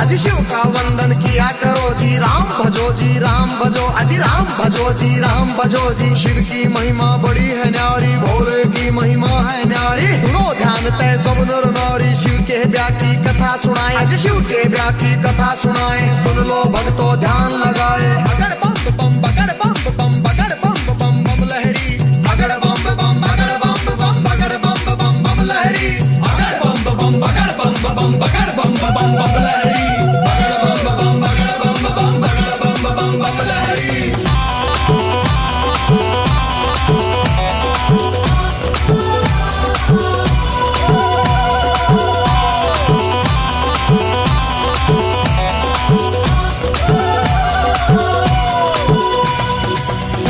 अजी शिव का वंदन किया करो जी, राम भजो जी राम भजो, अजी राम भजो जी राम भजो जी। शिव की महिमा बड़ी है न्यारी, भोले की महिमा है न्यारी। सुनो ध्यान तय सब नर नारी, शिव के ब्याह की कथा सुनाए, अजी शिव के ब्याह की कथा सुनाए। सुन लो भक्तों ध्यान लगाए, अगर बम बम बगर बम बम बगर बम बम बम लहरी, अगर बम बम बगर बम बम बगर बम बम बम लहरी, अगर बम बम बगर बम बम बगर बम बम बम लहरी, अगर बम बम बगर बम बम बगर बम बम बम लहरी।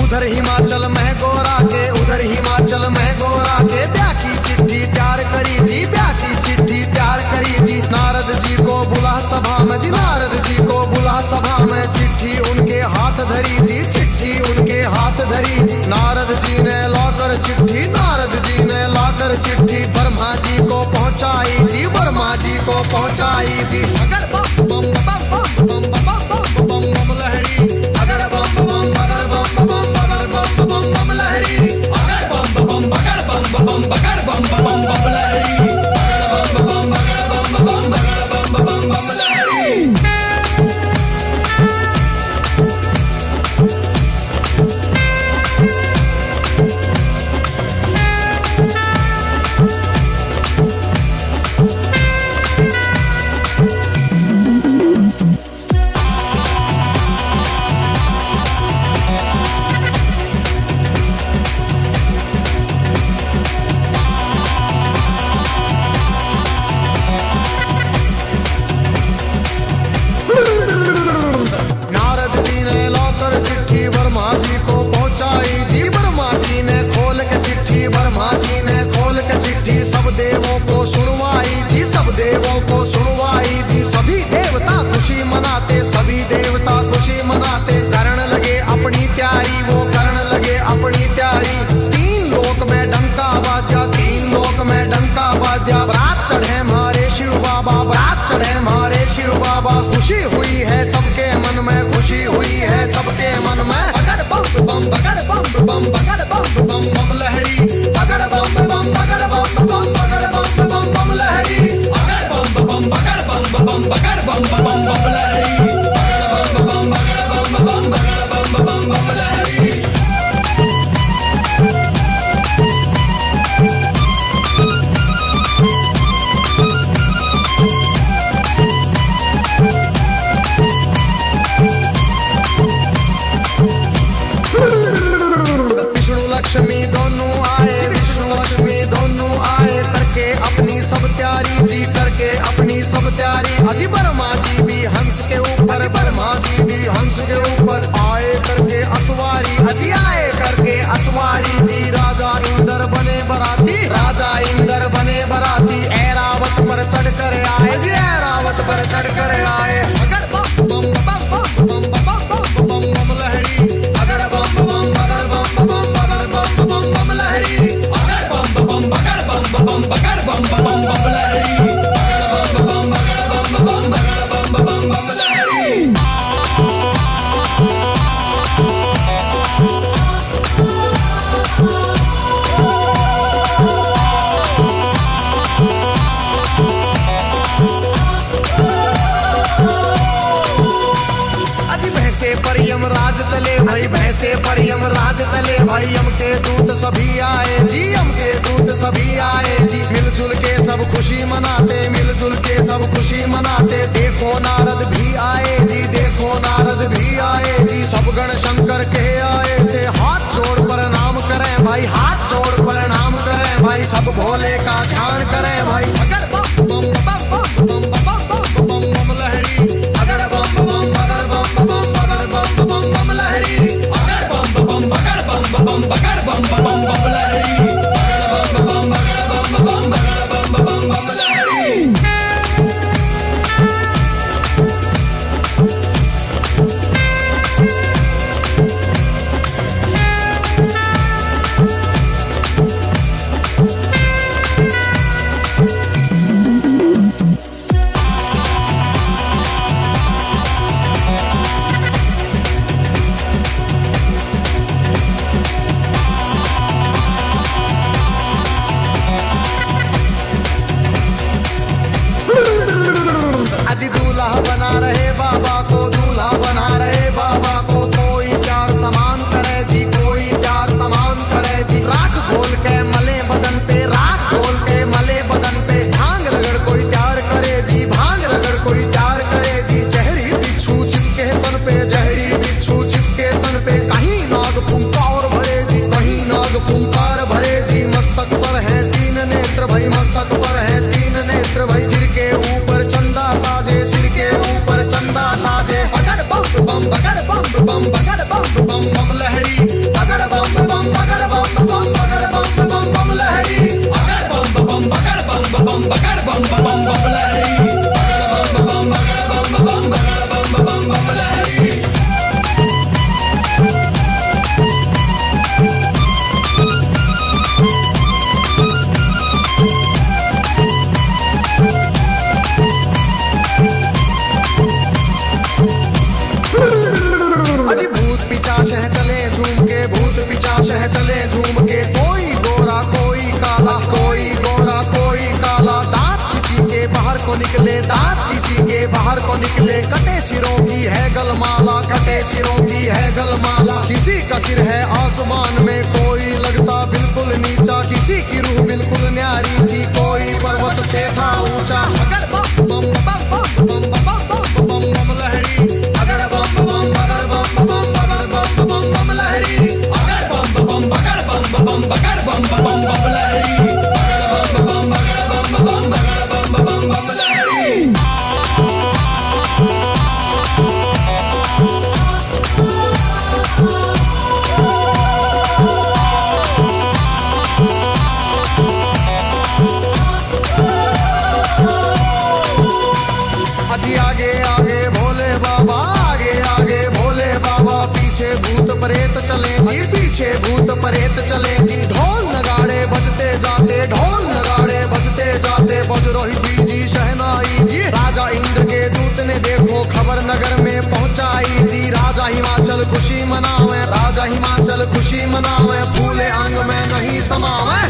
उधर हिमाचल में गोरा के, उधर हिमाचल में गोरा के ब्याह की चिट्ठी तैयार करी जी, ब्याह की चिट्ठी तैयार करी जी। नारद जी को बुला सभा में जी, नारद जी को बुला सभा में। चिट्ठी उनके हाथ धरी जी, चिट्ठी उनके हाथ धरी जी। नारद जी ने लाकर चिट्ठी, नारद जी ने लाकर चिट्ठी ब्रह्मा जी को पहुंचाई जी, ब्रह्मा जी को पहुंचाई जी। अगर बम बम बम बम बम बम बम बम लहरी, अगर बम बम बगर बम बम बगर बम बम बम लहरी, अगर बम बम बगर बम बम बगर बम बम बम लहरी, अगर बम बम बगर बम बम बगर बम बम बम लहरी। सब देवों को सुनवाई जी, सब देवों को सुनवाई जी। सभी देवता खुशी मनाते, सभी देवता खुशी मनाते। करण लगे अपनी तैयारी, वो करण लगे अपनी तैयारी। तीन लोक में डंका बाजा, तीन लोक में डंका बाजा। बारात चढ़े हमारे शिव बाबा, बारात चढ़े हमारे शिव बाबा। खुशी हुई है सबके मन में, खुशी हुई है सबके मन में। अगर बम बम बगर बम बम बगर बम बम बम लहरी, अगर बम बम बगर बम बम बगर बम बम बम लहरी, अगर बम बम बगर बम बम बगर बम बम बम लहरी, अगर बम बम बगर बम बम बगर बम बम बम लहरी। लक्ष्मी दोनों आए, विष्णु लक्ष्मी दोनों आए। करके अपनी सब तैयारी जी, करके अपनी सब तैयारी। अजी ब्रह्मा जी भी हंस के ऊपर, ब्रह्मा जी भी हंस के ऊपर आए करके असवारी। अजी आए करके असवारी जी। राजा इंद्र बने बराती, राजा इंद्र बने बराती। ऐरावत पर चढ़ कर आए जी, ऐरावत पर चढ़ कर आए। अगर बम बम बम बम बम बम बम बम लहरी, अगर बम बम बगर बम बम बगर बम बम लहरी, अगर बम बम बगर बम बम बगर बम बम बम लहरी, अगर बम बम बगर बम बम बगर बम बम बम लहरी। पर यमराज चले भाई, भैंसे पर यमराज चले भाई। यम के दूत सभी आए जी, यम के दूत सभी आए जी। मिलजुल के सब खुशी मनाते, मिलजुल के सब खुशी मनाते। देखो नारद भी आए जी, देखो नारद भी आए जी। सब गण शंकर के आए थे। हाथ जोड़ प्रणाम करें भाई, हाथ जोड़ प्रणाम करें भाई। सब भोले का ध्यान करें भाई। अगर बम बम बम बम बम बम बम बम लहरी, अगर बम बम बगर बम बम बगर बम बम लहरी, अगर बम बम बगर बम बगर बम बम लहरी, अगर बम बगर बम बगर बम लहरी। नेत्र भई मस्तक पर है तीन नेत्र भई सिर के ऊपर चंदा साजे सिर के ऊपर चंदा साजे बगड़ बम बम बगड़ बम बम बगड़ बम बम बम लहरी बगड़ बम बम बगड़ बम बम बगड़ बम बम बम लहरी बगड़ बम बम बगड़ बम बम बगड़ बम बम बम लहरी बगड़ बम बगड़ बम बम बगड़ बम बम लहरी। अजी भूत पिचाश है चले झूम के भूत पिचाश है चले झूम के कोई गोरा कोई काला कोई गोरा कोई काला दांत किसी के बाहर को निकले दांत किसी के बाहर को निकले कटे सिरों की है गलमाला कटे सिरों की है गलमाला किसी का सिर है आसमान में कोई लगता बिल्कुल नीचा किसी की रूह बिल्कुल न्यारी थी कोई पर्वत से था ऊंचा बगड़ बम बम बम बम बम बम बम बम लहरी बगड़ बम बम बगड़ बम बम बगड़ बम बम बम लहरी बगड़ बम बम बगड़ बम बम बगड़ बम बम बम लहरी बगड़ बम बगड़ बम बगड़ बम बम लहरी। अजी आगे आगे भोले बाबा आगे आगे भोले बाबा पीछे भूत प्रेत चले जी पीछे भूत प्रेत चले जी ढोल नगाड़े बजते जाते ढोल नगाड़े बजते जाते बज रही जी शहनाई जी राजा इंद्र के दूत ने देखो खबर नगर में पहुंचाई जी राजा हिमाचल खुशी मनावे राजा हिमाचल खुशी मनावे फूले अंग में नहीं समावे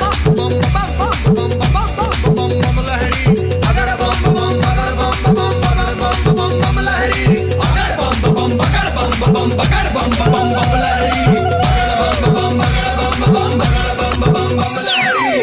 बम बम बम बम बम बम बम लहरी अगड़ बम बम बगड़ बम बम बगड़ बम बम लहरी अगड़ बम बम बगड़ बम बगड़ बम बम लहरी अगड़ बम बगड़ बम बगड़ बम लहरी।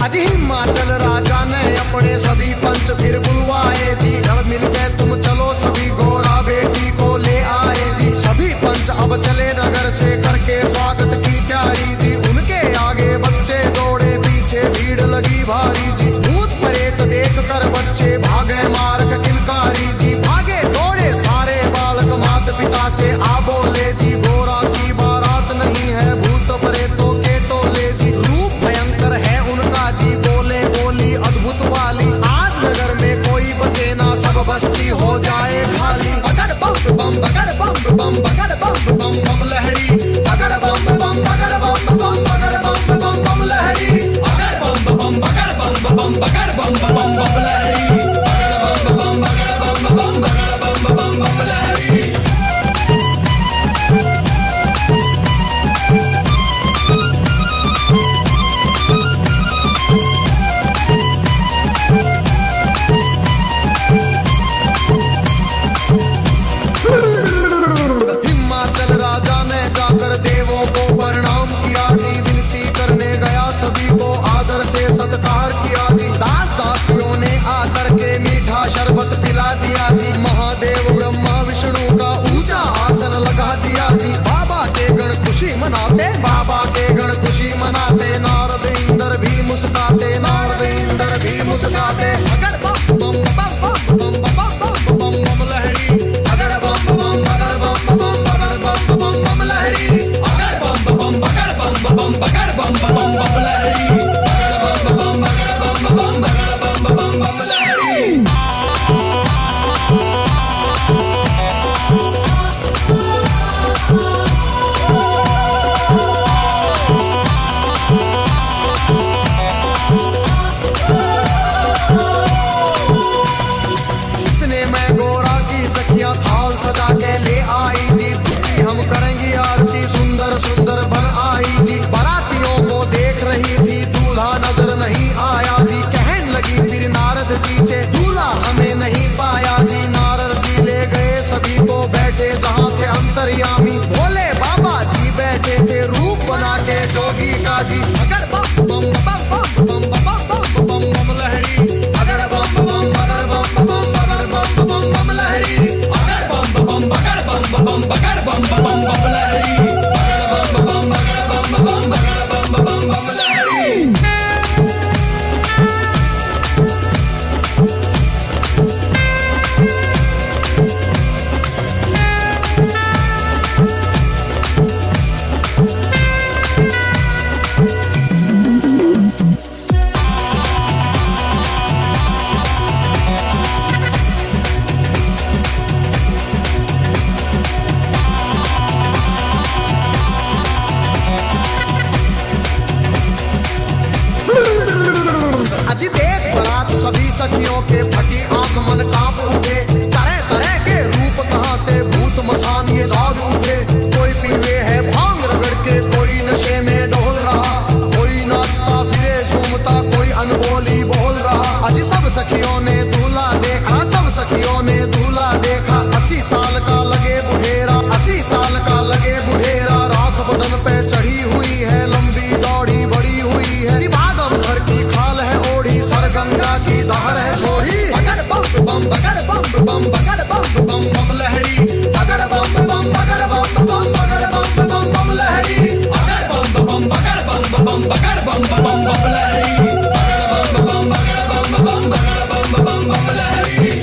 अजी हिमाचल राजा ने अपने सभी पंच फिर बुलवाए जी घर मिल गए तुम चलो सभी गोरा बेटी को ले आए जी सभी पंच अब चले नगर से करके स्वागत की तैयारी जी उनके आगे बच्चे दौड़े पीछे भीड़ लगी भारी जी भूत प्रेत देख कर बच्चे भागे मार्ग किलकारी जी भागे दौड़े सारे बालक माता पिता से आ बोले जी गोरा की बारात नहीं है भूत प्रेतों के टोले जी रूप भयंकर है उनका जी बोले बोली अद्भुत वाली आज नगर में कोई बचे ना सब बस्ती हो जाए खाली बगड़ बम बम बगड़ बम बम बगड़ बम बम बम लहरी बगड़ बम बम बगड़ बम बम बगड़ बम बम लहरी बगड़ बम बम बगड़ बम बगड़ बम लहरी बगड़ बम बगड़ बम बगड़ बम लहरी। हिमाचल राजा ने जाकर देवों को प्रणाम किया जी विनती करने गया सभी को आदर से सत्कार किया जी दास दासियों ने आकर के मीठा शरबत पिला दिया जी महादेव ब्रह्मा विष्णु का ऊंचा आसन लगा दिया जी बाबा के गण खुशी मनाते बाबा के गण खुशी मनाते नारद इंद्र भी मुस्कुराते नारद इंद्र भी मुस्कुराते अगड़ बम बम बम बम बम बम बम लहरी अगड़ बम बम बगड़ बम बम लहरी अगड़ बम बगड़ बम बम लहरी अगड़ बम बगड़ बम लहरी। जोगी का जी। अगर बम बम बम बम बम बम बम बम बम लहरी, अगर बम बम अगर बम बम अगर बम बम बम लहरी, अगर बम बम अगर बम बम अगर बम बम बम लहरी, अगर बम बम अगर बम बम अगर बम बम बम लहरी। अजी देख बारात सभी सखियों के फटी आंख मन कांप उठे, तरह तरह के रूप कहां से भूत मसान ये जाग उठे। कोई पीवे है भांग रगड़ के, कोई नशे में डोल रहा, कोई नाचता फिरे झूमता, कोई अनबोली बोल रहा। अजी सब सखियों ने दूल्हा देखा, सब सखियों ने दूल्हा देखा। 80 साल का लगे बुढ़ेरा, 80 साल का लगे बुढ़ेरा। राख बदन पे चढ़ी हुई है, लंबी दौड़ी बड़ी हुई है। बादम भर की खाल है ओढ़ी, सर गंगा की धार है छोड़ी। अगर बम बम अगर बम बम अगर बम बम बम लहरी, अगर बम बम अगर बम बम अगर बम बम बम लहरी, अगर बम बम अगर बम बम अगर बम बम बम लहरी, अगर बम बम अगर बम बम अगर बम बम बम लहरी।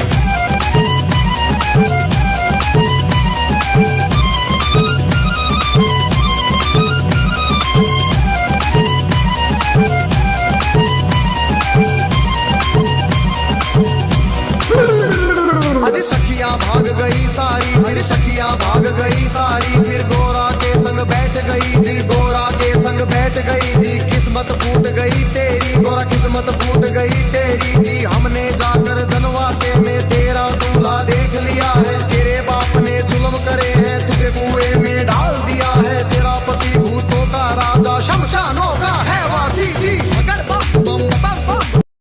अजी सखियां भाग गई सारी, फिर सखियां भाग गई सारी। फिर गोरा के संग बैठ गई जी, गोरा के संग बैठ गई जी। किस्मत फूट गई तेरी गोरा, किस्मत फूट गई तेरी जी। हमने जाकर जनवासे में तेरा दूल्हा देख लिया है। तेरे बाप ने जुल्म करे हैं, तुझे कुएं में डाल दिया है। तेरा पति भूतों का राजा, शमशानों